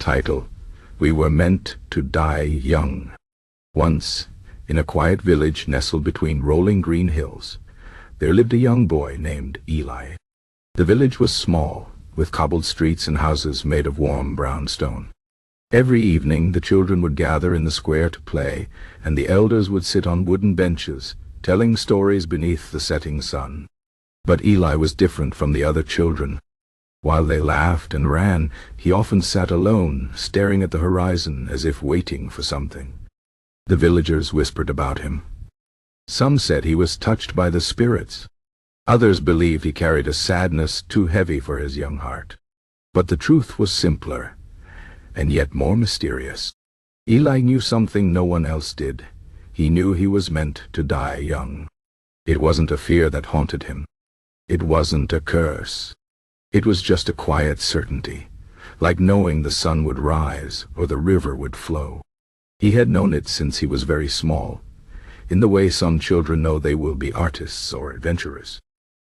Title: We Were Meant to Die Young. Once, in a quiet village nestled between rolling green hills, there lived a young boy named Eli. The village was small, with cobbled streets and houses made of warm brown stone. Every evening the children would gather in the square to play, and the elders would sit on wooden benches, telling stories beneath the setting sun. But Eli was different from the other children. While they laughed and ran, he often sat alone, staring at the horizon as if waiting for something. The villagers whispered about him. Some said he was touched by the spirits. Others believed he carried a sadness too heavy for his young heart. But the truth was simpler, and yet more mysterious. Eli knew something no one else did. He knew he was meant to die young. It wasn't a fear that haunted him. It wasn't a curse. It was just a quiet certainty, like knowing the sun would rise or the river would flow. He had known it since he was very small, in the way some children know they will be artists or adventurers.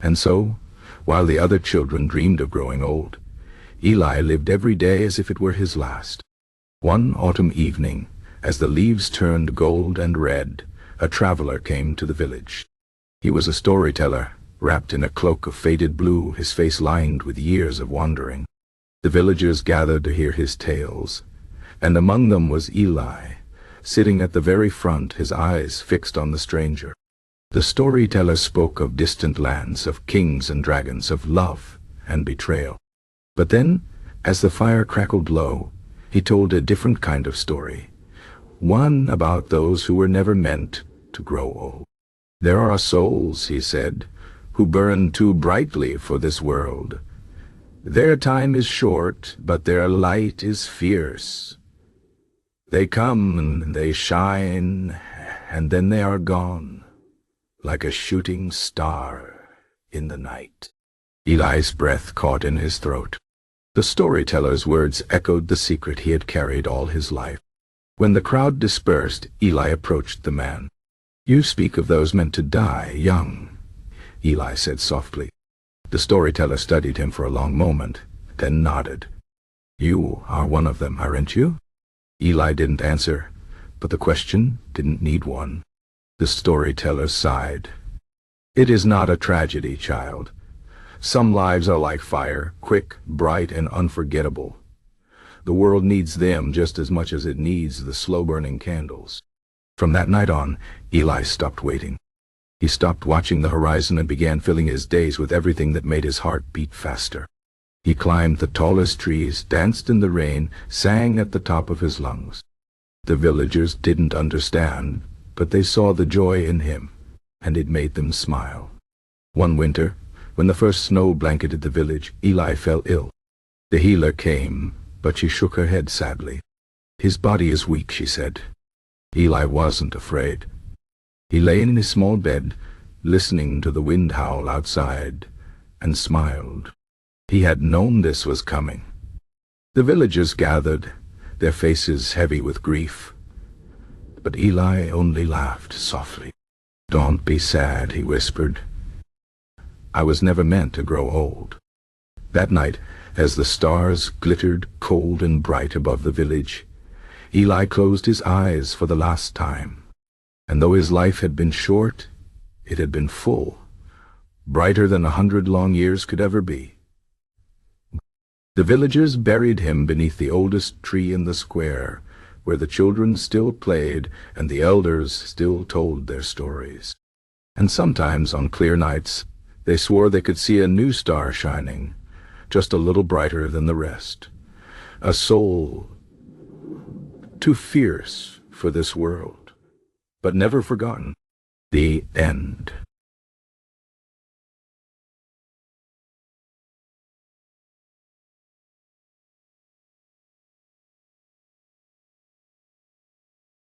And so, while the other children dreamed of growing old, Eli lived every day as if it were his last. One autumn evening, as the leaves turned gold and red, a traveler came to the village. He was a storyteller, wrapped in a cloak of faded blue, his face lined with years of wandering. The villagers gathered to hear his tales, and among them was Eli, sitting at the very front, his eyes fixed on the stranger. The storyteller spoke of distant lands, of kings and dragons, of love and betrayal. But then, as the fire crackled low, he told a different kind of story, one about those who were never meant to grow old. There are souls, he said, who burn too brightly for this world. Their time is short, but their light is fierce. They come and they shine, and then they are gone, like a shooting star in the night. Eli's breath caught in his throat. The storyteller's words echoed the secret he had carried all his life. When the crowd dispersed, Eli approached the man. "You speak of those meant to die young," Eli said softly. The storyteller studied him for a long moment, then nodded. "You are one of them, aren't you?" Eli didn't answer, but the question didn't need one. The storyteller sighed. "It is not a tragedy, child. Some lives are like fire, quick, bright, and unforgettable. The world needs them just as much as it needs the slow-burning candles." From that night on, Eli stopped waiting. He stopped watching the horizon and began filling his days with everything that made his heart beat faster. He climbed the tallest trees, danced in the rain, sang at the top of his lungs. The villagers didn't understand, but they saw the joy in him, and it made them smile. One winter, when the first snow blanketed the village, Eli fell ill. The healer came, but she shook her head sadly. "His body is weak," she said. Eli wasn't afraid. He lay in his small bed, listening to the wind howl outside, and smiled. He had known this was coming. The villagers gathered, their faces heavy with grief. But Eli only laughed softly. "Don't be sad," he whispered. "I was never meant to grow old." That night, as the stars glittered cold and bright above the village, Eli closed his eyes for the last time. And though his life had been short, it had been full, brighter than 100 long years could ever be. The villagers buried him beneath the oldest tree in the square, where the children still played and the elders still told their stories. And sometimes, on clear nights, they swore they could see a new star shining, just a little brighter than the rest. A soul too fierce for this world, but never forgotten. The end.